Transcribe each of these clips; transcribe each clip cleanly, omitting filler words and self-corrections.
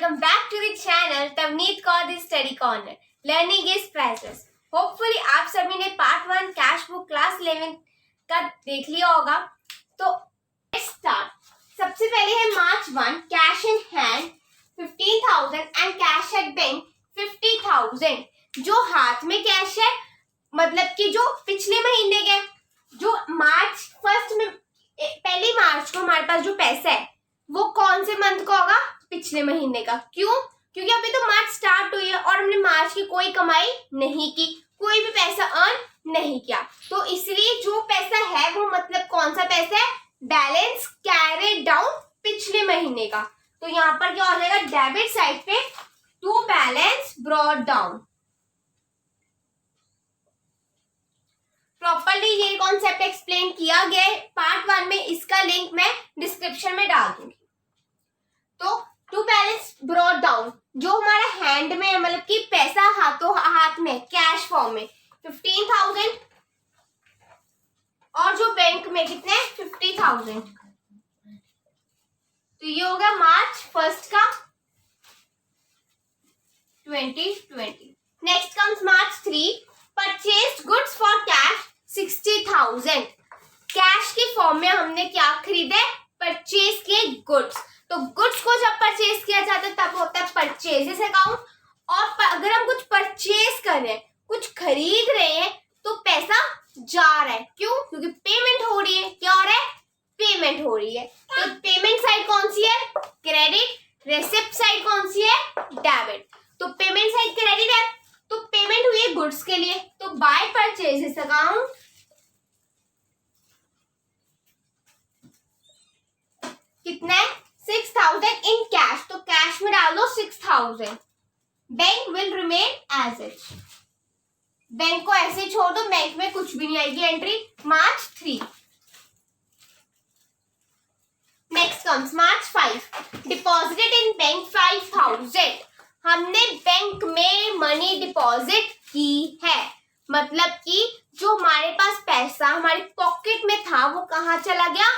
welcome back to the channel Tavneet Kaur Study Corner. Learning is priceless. Hopefully आप सभी ने part 1 cash book class 11 का देख लिया होगा. तो let's start. सबसे पहले है मार्च 1 cash in hand 15,000 and cash at bank 50,000. जो हाथ में कैश है मतलब कि जो पिछले महीने के जो मार्च फर्स्ट में पहली मार्च को हमारे पास जो पैसा है वो कौन से मंथ का होगा? पिछले महीने का. क्यों? क्योंकि अभी तो मार्च स्टार्ट हुई है और हमने मार्च की कोई कमाई नहीं की, कोई भी पैसा अर्न नहीं किया, तो इसलिए जो पैसा है वो मतलब कौन सा पैसा है? बैलेंस कैरिड डाउन पिछले महीने का. तो यहाँ पर क्या हो जाएगा? डेबिट साइड पे to balance brought down. Properly ये कॉन्सेप्ट एक्सप्लेन किया गया है पार्ट 1 में, इसका लिंक मैं डिस्क्रिप्शन में डाल दूंगी. तो टू बैलेंस ब्रॉट डाउन जो हमारा हैंड में है मतलब कि पैसा हाथ में कैश फॉर्म में 15,000 और जो बैंक में कितने 50,000. तो ये होगा मार्च फर्स्ट का 2020. Next comes March 3 purchased goods for cash 60,000. Cash की फॉर्म में हमने क्या खरीदे? परचेज किए गुड्स. तो गुड्स को जब परचेज किया जाता है तब होता है परचेजेस अकाउंट. और अगर हम कुछ परचेज कर रहे हैं, कुछ खरीद रहे हैं, तो पैसा जा रहा है. क्यों? क्योंकि पेमेंट हो रही है. क्या हो रहा है? पेमेंट हो रही है. तो पेमेंट साइड कौन सी है? क्रेडिट. रेसिप्ट साइड कौन सी है? डेबिट. तो पेमेंट साइड क्रेडिट है, तो पेमेंट हुई है गुड्स के लिए. तो बाय परचेजेस अकाउंट कितना है? 6,000 इन कैश. तो कैश में डाल दो 6,000. Bank will remain as it. Bank को ऐसे छोड़ दो, बैंक में कुछ भी नहीं आएगी entry. March 3. Next comes March 5 deposited in bank 5,000. हमने बैंक में मनी डिपॉजिट की है, मतलब कि जो हमारे पास पैसा हमारी पॉकेट में था वो कहाँ चला गया?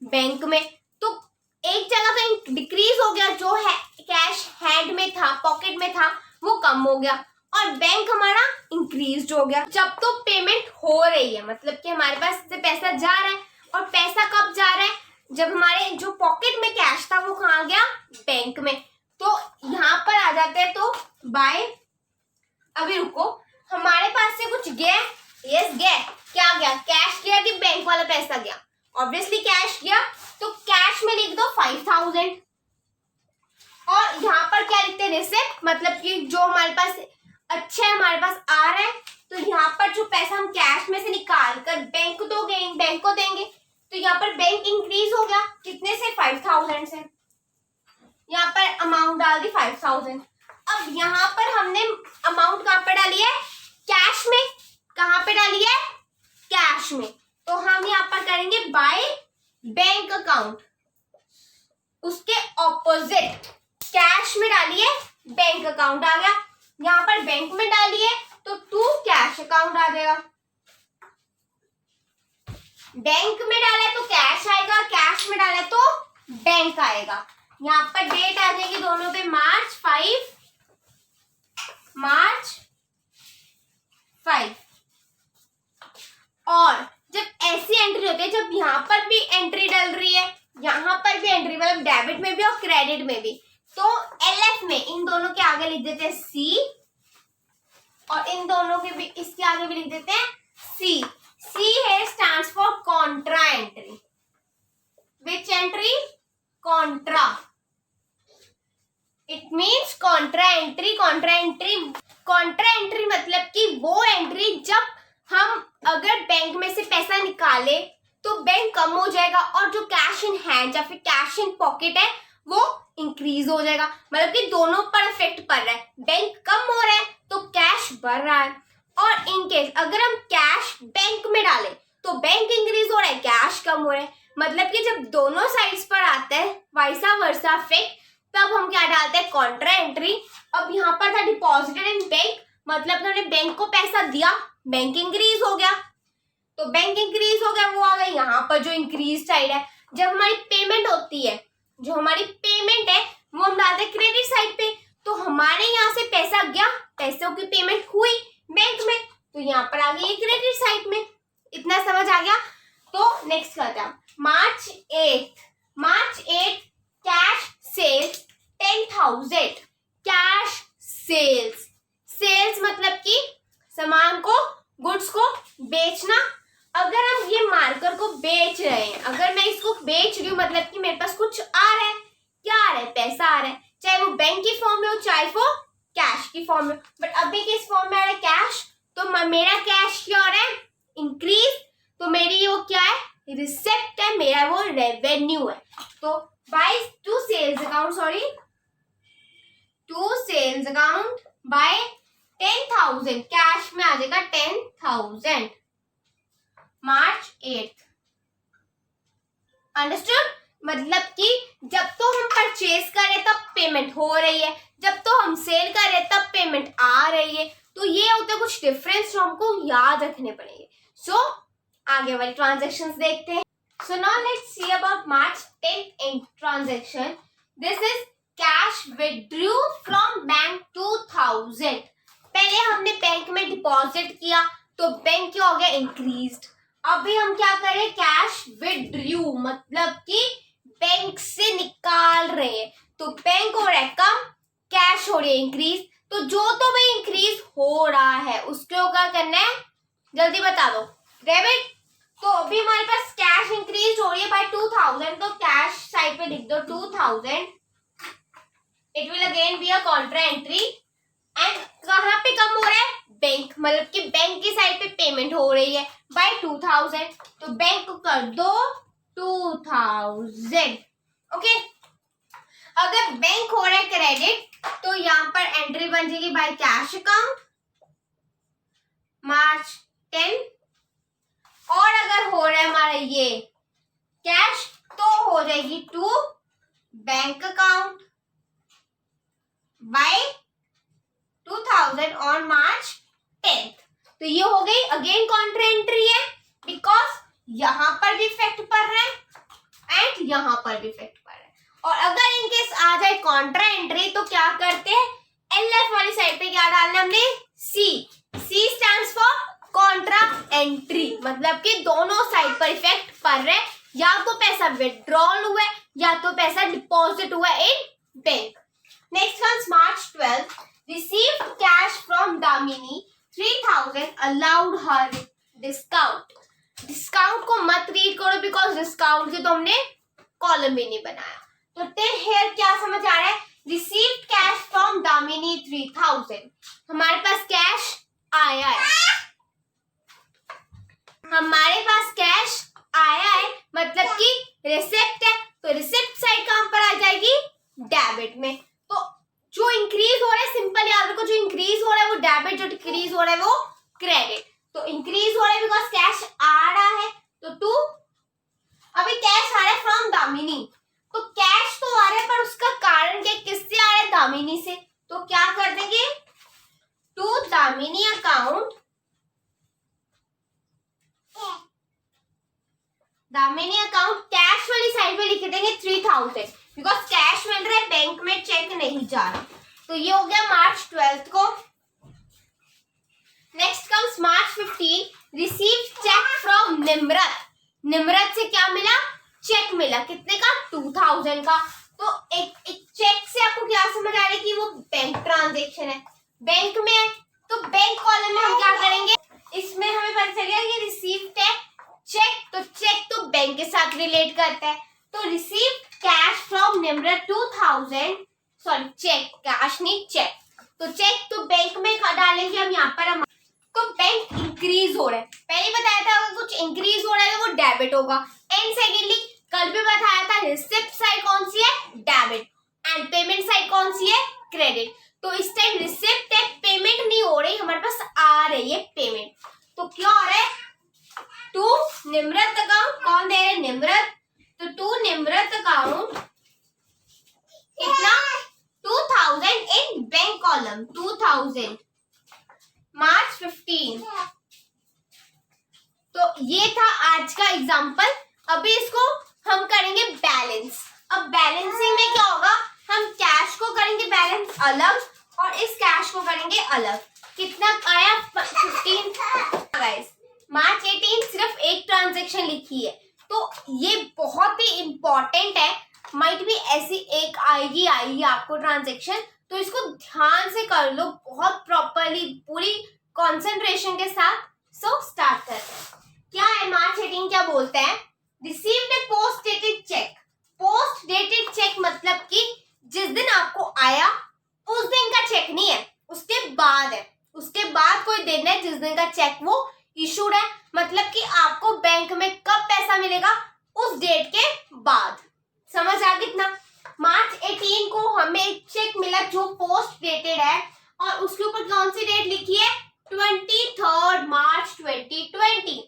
बैंक में. तो एक जगह पे डिक्रीज हो गया, जो है कैश हैंड में था पॉकेट में था वो कम हो गया और बैंक हमारा इंक्रीज हो गया. जब तो पेमेंट हो रही है मतलब कि हमारे पास से पैसा जा रहा है. और पैसा कब जा रहा है? जब हमारे जो पॉकेट में कैश था वो कहाँ गया? बैंक में. तो यहाँ पर आ जाते हैं. तो बाय अभी रुको, हमारे पास से कुछ गया. यस गया. क्या गया? कैश गया कि बैंक वाला पैसा गया? ऑब्वियसली कैश गया. तो कैश में लिख दो 5,000 और यहाँ पर क्या लिखते हैं? रिसिप्ट. मतलब कि जो हमारे पास अच्छा है, हमारे पास आ रहा है, तो यहाँ पर जो पैसा हम कैश में से निकाल कर बैंक को देंगे. तो यहाँ पर बैंक इंक्रीज हो गया कितने से? 5,000 से. यहाँ पर अमाउंट डाल दी 5,000. अब यहाँ पर हमने अमाउंट कहाँ पे डाली है? कैश में. कहाँ पे डाली है? कैश में. तो हम यहाँ पर करेंगे बाय बैंक अकाउंट. उसके ऑपोजिट कैश में डालिए बैंक अकाउंट आ गया. यहाँ पर बैंक में डालिए तो टू कैश अकाउंट आ जाएगा. बैंक में डाला तो कैश आएगा, कैश में डाला तो बैंक आएगा. यहाँ पर डेट आ जाएगी दोनों पे मार्च 5. और जब ऐसी एंट्री होती है, जब यहाँ पर भी एंट्री डल रही है, यहाँ पर भी एंट्री मतलब डेबिट में भी और क्रेडिट में भी, तो एलएफ में इन दोनों के आगे लिख देते हैं सी और इन दोनों के भी इसके आगे भी लिख देते हैं सी. सी है stands for contra entry. Which entry? Contra. It means Contra entry. Contra entry मतलब कि वो एंट्री जब हम अगर बैंक में से पैसा निकाले तो बैंक कम हो जाएगा और जो कैश इन हैंड या फिर कैश इन पॉकेट है वो इंक्रीज हो जाएगा. मतलब कि दोनों पर इफेक्ट पड़ रहा है. बैंक कम हो रहा है तो कैश बढ़ रहा है. और इन केस अगर हम कैश बैंक में डालें तो बैंक इंक्रीज हो रहा है, कैश कम हो रहा है. मतलब कि जब दोनों साइड्स पर आता है वाइसा वर्सा इफेक्ट, तब हम क्या डालते हैं? Contra entry. अब यहाँ पर था डिपॉजिटेड इन बैंक, मतलब हमने बैंक को पैसा दिया, बैंक इंक्रीज हो गया. तो बैंक इंक्रीज हो गया वो आ गया यहाँ पर जो इंक्रीज साइड है. जब हमारी पेमेंट होती है, जो हमारी पेमेंट है वो हम डालते हैं क्रेडिट साइड पे. 10,000 कैश सेल्स। सेल्स मतलब कि सामान को, गुड्स को बेचना। अगर हम ये मार्कर को बेच रहे हैं, अगर मैं इसको बेच रही हूँ मतलब कि मेरे पास कुछ आ रहा है। क्या आ रहा है? पैसा आ रहा है, चाहे वो बैंक की फॉर्म में हो चाहे वो कैश की फॉर्म में। बट अभी किस फॉर्म में आ रहा है? कैश। तो मेरा कैश क्या हो रहा है? इंक्रीज। तो मेरी वो क्या है? रिसिप्ट है, मेरा वो रेवेन्यू है। तो by to sales account by 10,000, cash में आ जाएगा 10,000 मार्च 8। अंडरस्टूड? मतलब कि जब तो हम परचेज करें तब पेमेंट हो रही है, जब तो हम सेल करें तब पेमेंट आ रही है। तो ये होते कुछ डिफरेंस जो हमको याद रखने पड़ेंगे। सो आगे वाली ट्रांजैक्शंस देखते हैं। So now let's see about March 10 transaction. This is cash withdrew from bank 2,000। पहले हमने बैंक में डिपॉजिट किया तो बैंक क्या हो गया? इंक्रीज्ड। अभी हम क्या करें? कैश विथड्रू मतलब कि बैंक से निकाल रहे हैं। तो बैंक हो रहा है कम, कैश हो रही है इंक्रीज। तो जो तो भाई इंक्रीज हो रहा है उसको क्या करना है? जल्दी बता दो। डेबिट। तो अभी हमारे पास कैश इंक्रीज हो रही है बाय 2,000, तो कैश साइड पे लिख दो 2,000। It will again be a Contra entry. And कहाँ पे कम हो रहा है? बैंक, मतलब कि बैंक की साइड पे पेमेंट हो रही है बाय 2,000। तो बैंक को कर दो 2,000। ओके। अगर बैंक हो रहा है क्रेडिट तो यहाँ पर एंट्री बन जाएगी बाय कैश अकाउंट मार्च 10। और अगर हो रहा है हमारा ये कैश तो हो जाएगी to bank account by 2,000 on March 10। तो ये हो गई अगेन कॉन्ट्रा एंट्री है, बिकॉज यहां पर भी इफेक्ट पड़ रहा है एंड यहां पर भी इफेक्ट पड़ रहा है। और अगर इनकेस आ जाए कॉन्ट्रा एंट्री तो क्या करते हैं? एलएफ वाली साइड पे क्या डालना हमने? C. C stands for contra entry, मतलब कि दोनों साइड पर इफेक्ट पड़ रहा है। या तो पैसा विड्रॉल हुआ है या तो पैसा डिपॉजिट हुआ in bank. Next comes March 12। Received cash from Damini 3,000 allowed her discount। Discount को मत रीड करो बिकॉज डिस्काउंट के तो हमने कॉलम भी नहीं बनाया। तो टिल हियर क्या समझ आ रहा है? Received cash from Damini 3,000। हमारे पास कैश आया है, हमारे पास कैश आया है मतलब कि रिसिप्ट है। तो रिसिप्ट साइड कहां पर आ जाएगी? डेबिट में। तो जो इंक्रीज हो रहा है, सिंपल याद रखो, जो इंक्रीज हो रहा है वो डेबिट, जो डिक्रीज हो रहा है वो क्रेडिट। तो इंक्रीज हो रहा है बिकॉज कैश आ रहा है तो टू। अभी कैश आ रहा है फ्रॉम दामिनी, तो कैश तो आ रहा है पर उसका कारण क्या? किससे आ रहा है? दामिनी से। तो क्या कर देंगे? To Damini account, Damini account cash वाली साइड में लिख देंगे 3,000 बिकॉज कैश मिल रहा है, बैंक में चेक नहीं जा रहा। तो ये हो गया मार्च 12 को। Next comes March 15। Receive cheque from Nimrat. Nimrat से क्या मिला? चेक मिला। कितने का? 2,000 का। तो एक चेक से आपको क्या समझ आ रहा है कि वो बैंक ट्रांजेक्शन है, बैंक में है। तो बैंक कॉलम में हम क्या करेंगे? इसमें हमें पता चल गया कि रिसीव्ड है चेक, तो चेक तो बैंक के साथ रिलेट करता है। तो receive cash from Nimrat 2,000, sorry cheque, cash नहीं चेक। तो चेक तो बैंक में डालेंगे हम यहाँ पर। तो बैंक इंक्रीज हो रहा है, पहले बताया था अगर कुछ इंक्रीज हो रहा है वो डेबिट होगा। एंड सेकेंडली कल भी बताया था रिसिप्ट साइड कौन सी है? डेबिट। एंड पेमेंट साइड कौन सी है? क्रेडिट। तो इस टाइम रिसिप्ट है, पेमेंट नहीं हो रही, हमारे पास आ रही है पेमेंट। तो क्या हो रहा है? टू निम्रत अकाउंट, कौन दे रहे हैं? निम्रत। तो टू निम्रत अकाउंट कितना? 2,000 इन बैंक कॉलम 2,000 मार्च 15। तो ये था आज का एग्जाम्पल। अभी इसको हम करेंगे बैलेंस। अब बैलेंसिंग में क्या होगा? हम कैश को करेंगे बैलेंस अलग और इस कैश को करेंगे अलग। कितना आया? 15 गाइस। मार्च 18 सिर्फ एक ट्रांजैक्शन लिखी है, तो ये बहुत ही इंपॉर्टेंट है। माइट भी ऐसी एक आएगी आपको ट्रांजेक्शन, तो इसको ध्यान से कर लो, बहुत प्रॉपरली, पूरी कंसंट्रेशन के साथ। सो स्टार्ट करते हैं। क्या है मार्च 18 क्या बोलते हैं? रिसीव्ड ए post dated cheque. Post dated cheque मतलब कि जिस दिन आपको आया उस दिन का चेक नहीं है, उसके बाद है, उसके बाद कोई दिन है जिस दिन का चेक वो इशूड है। मतलब कि आपको बैंक में कब पैसा मिलेगा? उस डेट के बाद। समझ आ गई इतना? मार्च 18 को हमें एक चेक मिला जो पोस्ट डेटेड है और उसके ऊपर कौन सी डेट लिखी है? 23 मार्च 2020।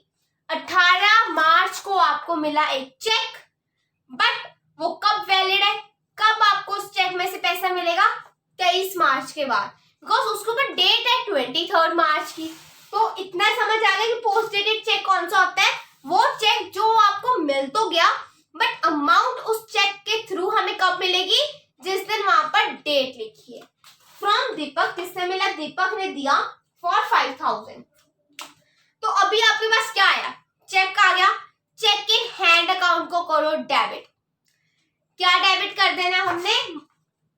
18 मार्च को आपको मिला एक चेक, बट वो कब वैलिड है? कब आपको उस चेक में से पैसा मिलेगा? 23 मार्च के बाद, बिकॉज उसके ऊपर डेट है 23 मार्च की। तो इतना समझ आ गया कि पोस्ट डेटेड चेक कौन सा होता है? वो चेक जो आपको मिल तो गया, बट अमाउंट उस चेक के थ्रू हमें कब मिलेगी? जिस दिन वहां पर डेट लिखी है। फ्रॉम दीपक, किसने मिला? दीपक ने दिया फॉर 5000। तो अभी आपके पास क्या आया? चेक आ गया। चेक इन हैंड अकाउंट को करो डेबिट। क्या डेबिट कर देना हमने?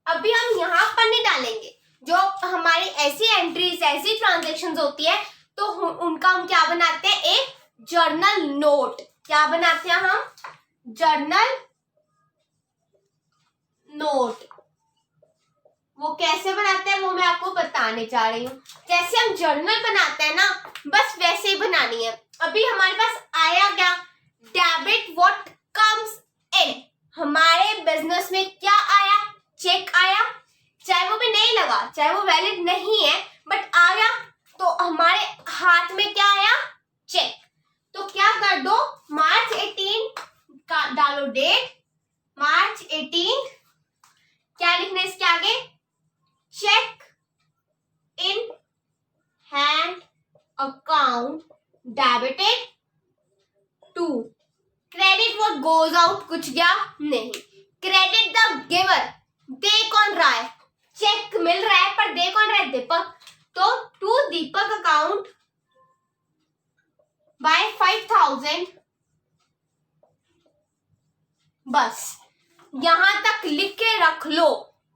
अभी हम यहाँ पर नहीं डालेंगे, जो हमारी ऐसी एंट्रीज, ऐसी ट्रांजेक्शन्स होती है तो उनका हम क्या बनाते हैं? एक जर्नल नोट। क्या बनाते हैं हम? Journal note. वो कैसे बनाते हैं वो मैं आपको बताने जा रही हूँ। जैसे हम जर्नल बनाते हैं ना, बस वैसे ही बनानी है। अभी हमारे पास आया क्या? Debit what comes in. हमारे बिजनेस में क्या आया? चेक आया, चाहे वो भी नहीं लगा, चाहे वो वैलिड नहीं है, बट आया, तो हमारे हाथ में क्या आया? चेक। तो क्या कर दो? मार्च 18 का डालो डेट, मार्च 18। क्या लिखना है इसके आगे? Cheque in hand account debited to credit what goes out. कुछ गया नहीं। Credit the giver. दे कौन रहा है? चेक मिल रहा है पर दे कौन रहा है? दीपक। तो टू दीपक अकाउंट बाय 5000। बस यहां तक लिख के रख लो।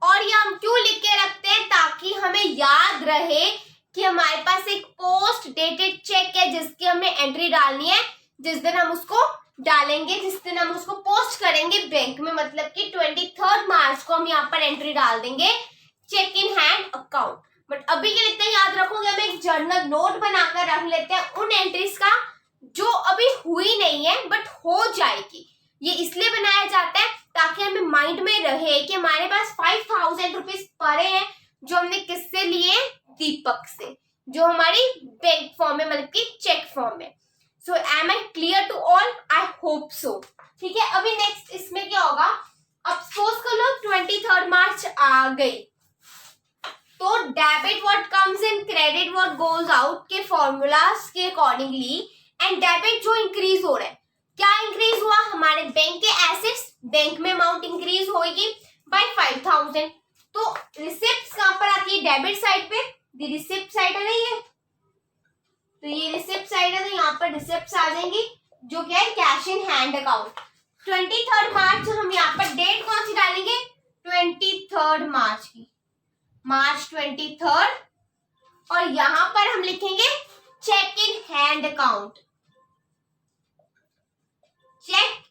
और ये हम क्यों लिख के रखते हैं? ताकि हमें याद रहे कि हमारे पास एक पोस्ट डेटेड चेक है जिसकी हमें एंट्री डालनी है। जिस दिन हम उसको डालेंगे, जिस दिन हम उसको पोस्ट करेंगे बैंक में, मतलब कि 23 मार्च को हम यहाँ पर एंट्री डाल देंगे, cheque in hand account. But अभी के लिए इतना याद रखोगे, हम एक जर्नल नोट बनाकर रख लेते हैं उन एंट्रीज का जो अभी हुई नहीं है बट हो जाएगी। ये इसलिए बनाया जाता है ताकि हमें माइंड में रहे कि हमारे पास 5000 रुपीज पड़े हैं, जो हमने किससे लिए? दीपक से, जो हमारी बैंक फॉर्म में, मतलब कि चेक फॉर्म में। So am I clear to all? I hope so. ठीक है, अभी नेक्स्ट इसमें क्या होगा? अब सपोज कर लो 23 मार्च आ गई, तो debit what comes in, credit what goes out के फॉर्मूलाज के अकॉर्डिंगली, एंड डेबिट जो इंक्रीज हो रहा है, क्या इंक्रीज हुआ? हमारे बैंक के एसेट्स, बैंक में अमाउंट इंक्रीज होगी बाय 5000। तो रिसिप्ट कहां पर आती है? डेबिट साइड पे। दी रिसिप्ट साइड है ना ये, तो ये रिसिप्ट साइड है, तो यहाँ पर रिसिप्ट आ जाएंगी, जो क्या है? Cash in hand account. 23 मार्च हम यहाँ पर डेट कौन सी डालेंगे? 23 मार्च की, मार्च 23। और यहां पर हम लिखेंगे cheque in hand account. Cheque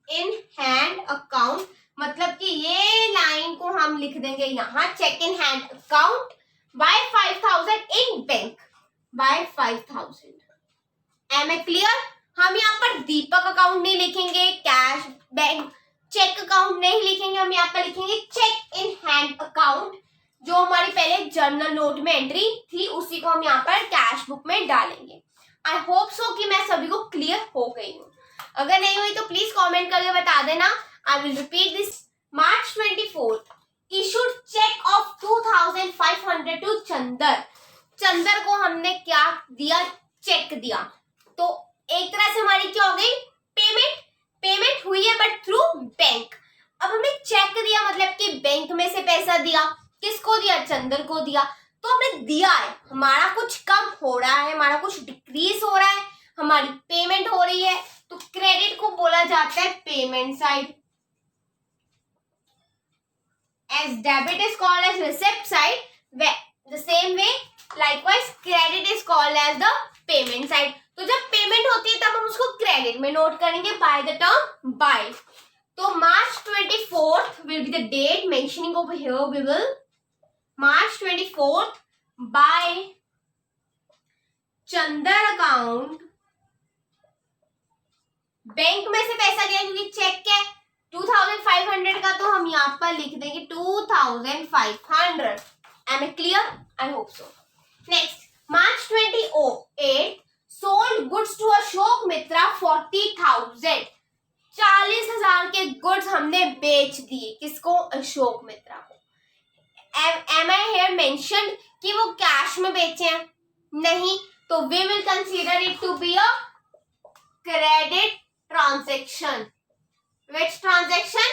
in hand account मतलब कि ये लाइन को हम लिख देंगे यहाँ, cheque in hand account by 5000 in bank, by 5000। Am a clear? हम यहाँ पर दीपक अकाउंट नहीं लिखेंगे, कैश बैंक चेक अकाउंट नहीं लिखेंगे, हम यहाँ पर लिखेंगे चेक इन हैंड अकाउंट। जो हमारी पहले जर्नल नोट में एंट्री थी उसी को हम यहाँ पर कैश बुक में डालेंगे। आई होप सो कि मैं सभी को क्लियर हो गई हूँ। अगर नहीं हुई तो प्लीज कमेंट करके बता देना। I will repeat this. March 24 issued cheque of 2500 to Chander. Chander को हमने क्या दिया? चेक दिया। तो एक तरह से हमारी क्या हो गई? पेमेंट। पेमेंट हुई है बट थ्रू बैंक। अब हमें चेक दिया मतलब कि बैंक में से पैसा दिया। किसको दिया? चंदर को दिया। तो हमने दिया है, हमारा कुछ कम हो रहा है, हमारा कुछ डिक्रीज हो रहा है, हमारी पेमेंट हो रही है, तो क्रेडिट को बोला जाता है payment side. as debit is called as receipt side, the same way likewise credit is called as the payment side. तो जब पेमेंट होती है तब हम उसको क्रेडिट में नोट करेंगे by the term by. तो March 24th will be the date mentioning over here. We will March 24th by Chander account. Bank में से पैसा गया क्योंकि चेक है 2500 का, तो हम यहाँ पर लिख देंगे 2500. Am I clear? I hope so. Next, March 28 sold goods to Ashok Mitra 40,000. 40,000 के गुड्स हमने बेच दिए. किसको? अशोक मित्रा को. Am I here mentioned कि वो कैश में बेचे हैं? नहीं. तो we will consider it to be a credit transaction. Which transaction?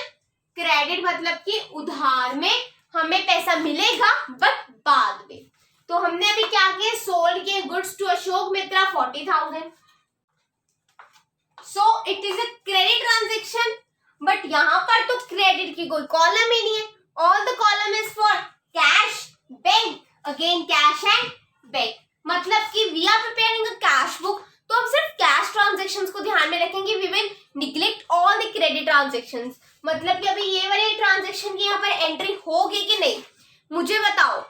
Credit मतलब कि उधार में हमें पैसा मिलेगा बट बाद में. तो हमने अभी क्या किया? सोल्ड किए goods to Ashok Mitra 40,000. So it is a credit transaction. बट यहाँ पर तो क्रेडिट की कोई कॉलम ही नहीं है. All the column is for cash, bank, again cash and bank. मतलब कि we are preparing a cash book, तो हम सिर्फ कैश ट्रांजेक्शंस को ध्यान में रखेंगे. We will neglect all the credit transactions. मतलब कि अभी ये वाले ट्रांजेक्शन की यहाँ पर एंट्री होगी कि नहीं मुझे बताओ.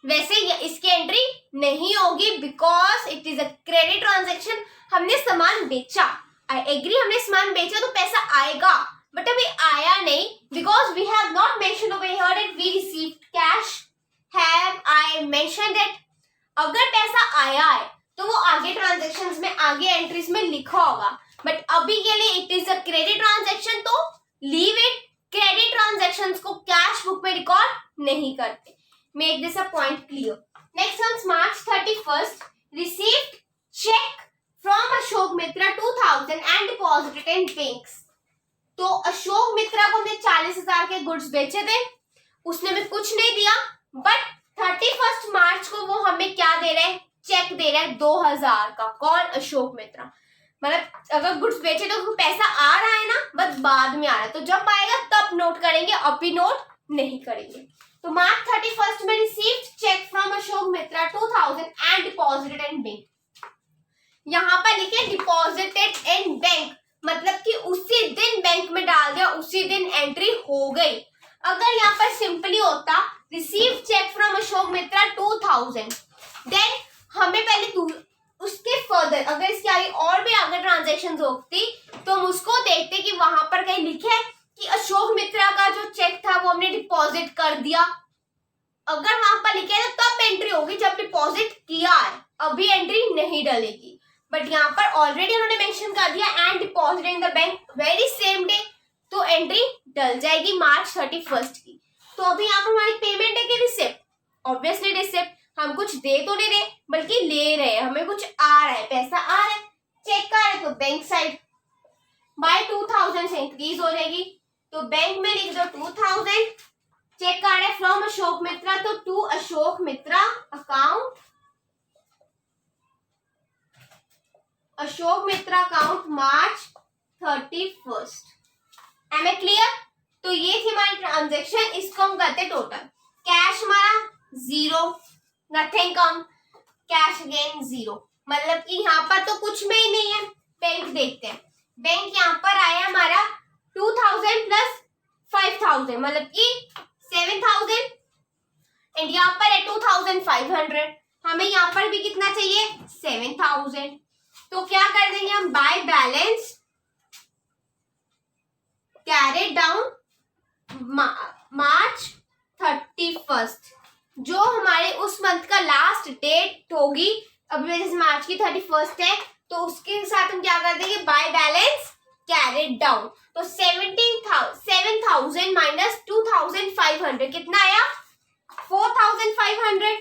वैसे इसकी एंट्री नहीं होगी because it is a credit transaction. हमने सामान बेचा, आई एग्री, हमने सामान बेचा तो पैसा आएगा, बट अभी आया नहीं because we have not mentioned over here that we received cash. Have I mentioned that? अगर पैसा आया है तो वो आगे ट्रांजेक्शंस में, आगे एंट्रीज में लिखा होगा, बट अभी के लिए it is a credit transaction, तो लीव इट. क्रेडिट ट्रांजेक्शंस को कैश बुक में रिकॉर्ड नहीं करते. Make this a point clear. Next on March 31st, received check from Ashok Mitra 2,000 and deposited in banks. तो अशोक मित्रा को हमने 40,000 के गुड्स बेचे थे, उसने हमें कुछ नहीं दिया, बट 31 मार्च को वो हमें क्या दे रहे हैं? चेक दे रहे हैं 2,000 का. कौन? अशोक मित्रा. मतलब अगर गुड्स बेचे तो पैसा आ रहा है ना, बस बाद में आ रहा है, तो जब आएगा तब नोट करेंगे, अभी नोट नहीं करेंगे. तो मार्च 31 में received cheque from Ashok Mitra 2,000 and deposited in bank. यहाँ पर लिखे डिपॉजिटेड इन बैंक, मतलब कि उसी दिन बैंक में डाल दिया, उसी दिन एंट्री हो गई. अगर यहाँ पर सिंपली होता receive cheque from Ashok Mitra 2,000, then हमें पहले उसके फर्दर अगर इसके आगे और भी आगे ट्रांजेक्शन होती तो हम उसको देखते कि वहां पर कहीं लिखे है कि अशोक मित्रा का जो चेक था वो हमने डिपॉजिट कर दिया. अगर वहां पर लिखे है तो तब एंट्री होगी जब डिपॉजिट किया है, अभी एंट्री नहीं डलेगी. बट यहाँ पर ऑलरेडी उन्होंने मेंशन कर दिया and deposit in the bank very same day, तो एंट्री डल जाएगी March 31 की. तो अभी यहाँ पर हमारी पेमेंट है कि रिसिप्ट? Obviously receipt. हम कुछ दे तो नहीं रहे बल्कि ले रहे हैं, हमें कुछ आ रहा है, पैसा आ रहा है, चेक आ रहा है, तो बैंक साइड बाय 2,000 से इंक्रीज हो जाएगी. तो बैंक में लिख दो 2,000. चेक आ रहा है फ्रॉम अशोक मित्रा, तो to Ashok Mitra account, Ashok Mitra account March 31. Am a clear? तो ये थी हमारी ट्रांजेक्शन. इसको हम करते टोटल. कैश हमारा 0, नथिंग कम, कैश अगेन 0. मतलब कि यहाँ पर तो कुछ में ही नहीं है. बैंक देखते हैं. बैंक यहाँ पर आया हमारा 2,000 प्लस 5,000, मतलब कि 7,000, एंड यहाँ पर है 2,500. हमें यहाँ पर भी कितना चाहिए? 7,000. तो क्या कर देंगे हम? By balance carry down March 31, जो हमारे उस मंथ का लास्ट डेट होगी. अभी जैसे मार्च की 31 है तो उसके साथ हम क्या कर देंगे? By balance carried down. तो 7,000 माइनस 2,500 कितना आया? 4,500.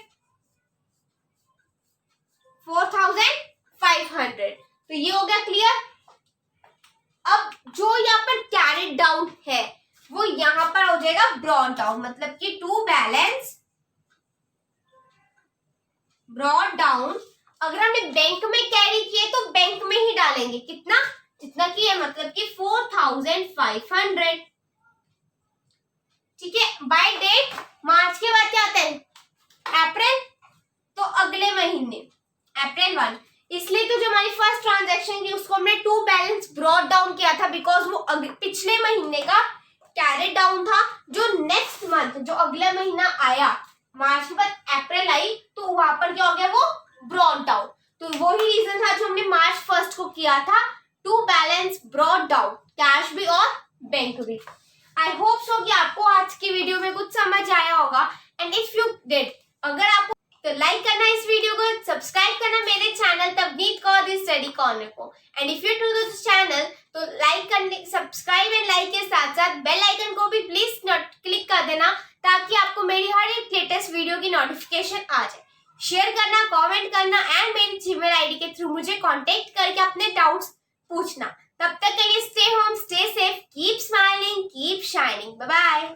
4,500. तो ये हो गया क्लियर. अब जो यहाँ पर कैरिड डाउन है वो यहाँ पर हो जाएगा ब्रॉड डाउन, मतलब कि टू बैलेंस ब्रॉड डाउन. अगर हमने बैंक में कैरी किए तो बैंक में ही डालेंगे. कितना? जितना कि है, मतलब कि 4,500. बाय डेट मार्च के बाद क्या आता है अप्रैल, तो अगले महीने अप्रैल 1, इसलिए तो जो हमारी फर्स्ट ट्रांजैक्शन की उसको हमने टू बैलेंस ब्रॉट डाउन किया था बिकॉज वो पिछले महीने का कैरेट डाउन था। जो नेक्स्ट मंथ जो अगला महीना आया मार्च के बाद अप्रैल आई तो वहां पर क्या हो गया वो ब्रॉट डाउन, तो वही रीजन था जो हमने मार्च 1 को किया था to balance brought down, cash भी और बैंक भी। आई होप सो कि आपको आज की वीडियो में कुछ समझ आया होगा एंड इफ यू डिड, अगर आपको तो लाइक करना इस वीडियो को, सब्सक्राइब करना मेरे channel Tabneet Kaur study corner को and if you to this channel तो लाइक करने सब्सक्राइब एंड लाइक के साथ साथ बेल आइकन को भी प्लीज क्लिक कर देना ताकि आपको मेरी हर एक लेटेस्ट वीडियो की नोटिफिकेशन आ जाए। शेयर करना, कमेंट करना एंड मेरी जीमेल आईडी के थ्रू मुझे कांटेक्ट करके अपने डाउट्स पूछना। तब तक के लिए stay home, stay safe, keep smiling, keep shining, bye bye.